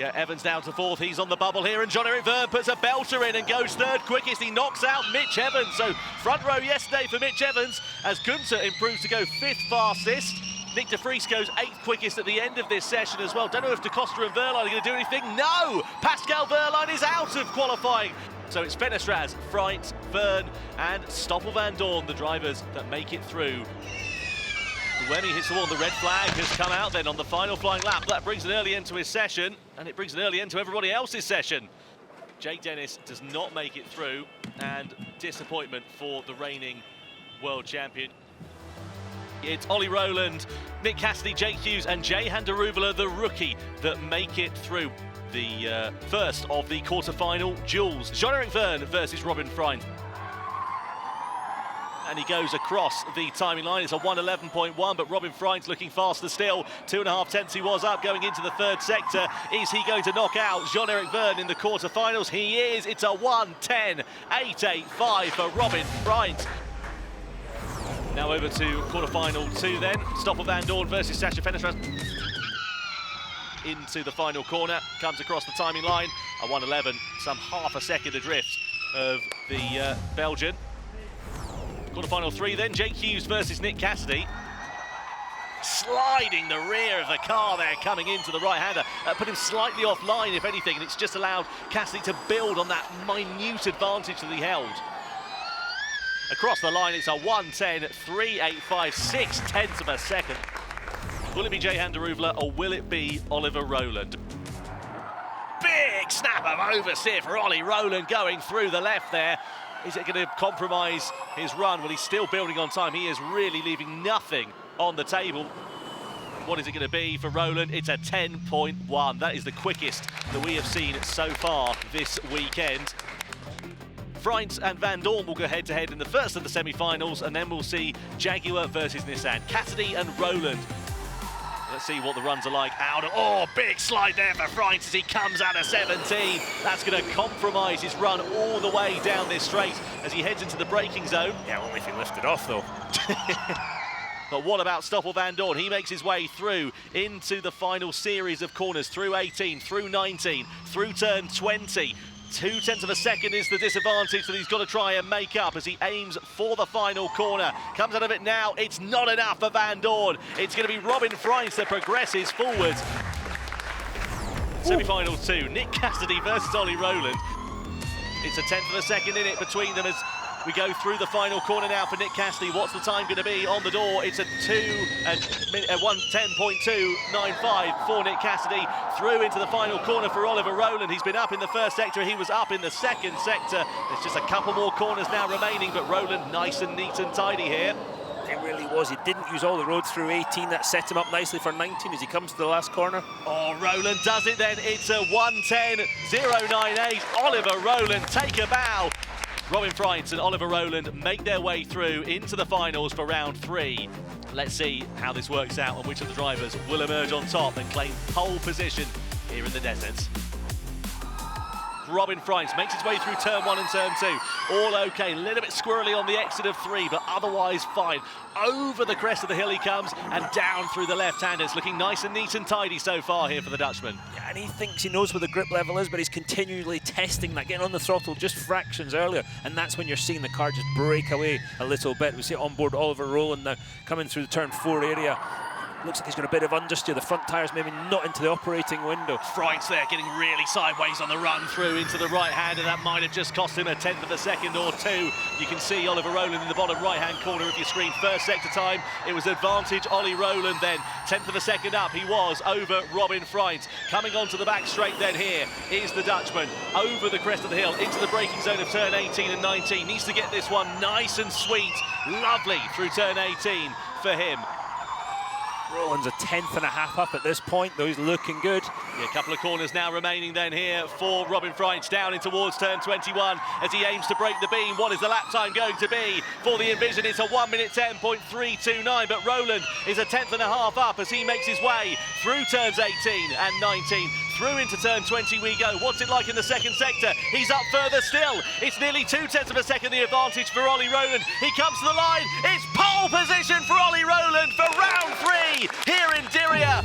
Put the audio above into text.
Yeah, Evans down to fourth. He's on the bubble here, and Jean-Eric Vergne puts a belter in and goes third quickest. He knocks out Mitch Evans. So front row yesterday for Mitch Evans as Gunther improves to go fifth fastest. Nick de Vries goes eighth quickest at the end of this session as well. Don't know if De Costa and Verline are going to do anything. No! Pascal Verline is out of qualifying. So it's Van der Straat, Freins, Vergne and Stoffel Vandoorne, the drivers that make it through. When he hits the wall, the red flag has come out then on the final flying lap. That brings an early end to his session, and it brings an early end to everybody else's session. Jake Dennis does not make it through, and disappointment for the reigning world champion. It's Ollie Rowland, Nick Cassidy, Jake Hughes and Jehan Daruvala, the rookie, that make it through the first of the quarterfinal duels. Jean-Eric Vergne versus Robin Freins. And he goes across the timing line. It's a 1:11.1, but Robin Freins looking faster still. 2.5 tenths he was up going into the third sector. Is he going to knock out Jean-Eric Vergne in the quarterfinals? He is. It's a 1:10.885 for Robin Freins. Now over to quarterfinal 2 then. Stoffel Vandoorne versus Sacha Van der Straat. Into the final corner, comes across the timing line. A 1:11, some half a second adrift of the Belgian. Quarterfinal 3 then, Jake Hughes versus Nick Cassidy. Sliding the rear of the car there, coming into the right-hander. Put him slightly offline, if anything, and it's just allowed Cassidy to build on that minute advantage that he held. Across the line, it's a 1:10.385, 6/10 of a second. Will it be Jehan Daruvala or will it be Oliver Rowland? Big snap of oversteer for Ollie Rowland going through the left there. Is it going to compromise his run? Well, he's still building on time. He is really leaving nothing on the table. What is it going to be for Rowland? It's a 10.1. That is the quickest that we have seen so far this weekend. Freins and Vandoorne will go head-to-head in the first of the semi-finals, and then we'll see Jaguar versus Nissan. Cassidy and Rowland. Let's see what the runs are like out of... Oh, big slide there for Freins as he comes out of 17. That's going to compromise his run all the way down this straight as he heads into the braking zone. Yeah, only if he lifted off, though. But what about Stoffel Vandoorne? He makes his way through into the final series of corners, through 18, through 19, through turn 20. 0.2 of a second is the disadvantage that he's got to try and make up as he aims for the final corner. Comes out of it now. It's not enough for Vandoorne. It's going to be Robin Freins that progresses forwards. Semi-final 2, Nick Cassidy versus Ollie Rowland. It's a 1/10 of a second in it between them as we go through the final corner now for Nick Cassidy. What's the time going to be on the door? It's a 1:10.295 for Nick Cassidy. Through into the final corner for Oliver Rowland. He's been up in the first sector. He was up in the second sector. There's just a couple more corners now remaining, but Rowland nice and neat and tidy here. It really was. He didn't use all the road through 18. That set him up nicely for 19 as he comes to the last corner. Oh, Rowland does it then. It's a 1:10.098. Oliver Rowland, take a bow. Robin Freins and Oliver Rowland make their way through into the finals for round 3. Let's see how this works out and which of the drivers will emerge on top and claim pole position here in the desert. Robin Freins makes his way through turn 1 and turn 2. All okay, a little bit squirrely on the exit of 3, but otherwise fine. Over the crest of the hill he comes and down through the left-handers, looking nice and neat and tidy so far here for the Dutchman. Yeah, and he thinks he knows where the grip level is, but he's continually testing that, getting on the throttle just fractions earlier, and that's when you're seeing the car just break away a little bit. We see it on board Oliver Rowland now coming through the turn 4 area. Looks like he's got a bit of understeer. The front tyres maybe not into the operating window. Freins there getting really sideways on the run through into the right hand, and that might have just cost him a 1/10 of a second or 2. You can see Oliver Rowland in the bottom right-hand corner of your screen. First sector time, it was advantage Ollie Rowland then. 1/10 of a second up he was over Robin Freins. Coming onto the back straight then here is the Dutchman. Over the crest of the hill into the braking zone of turn 18 and 19. Needs to get this one nice and sweet. Lovely through turn 18 for him. Rowland's a 1/10.5 up at this point, though he's looking good. Yeah, a couple of corners now remaining then here for Robin Freins, down in towards turn 21 as he aims to break the beam. What is the lap time going to be for the Envision? It's a 1:10.329, but Rowland is a 1/10.5 up as he makes his way through turns 18 and 19. Through into turn 20 we go. What's it like in the second sector? He's up further still. It's nearly 0.2 of a second the advantage for Ollie Rowland. He comes to the line. It's pole position for Ollie Rowland for round 3 here in Diriyah.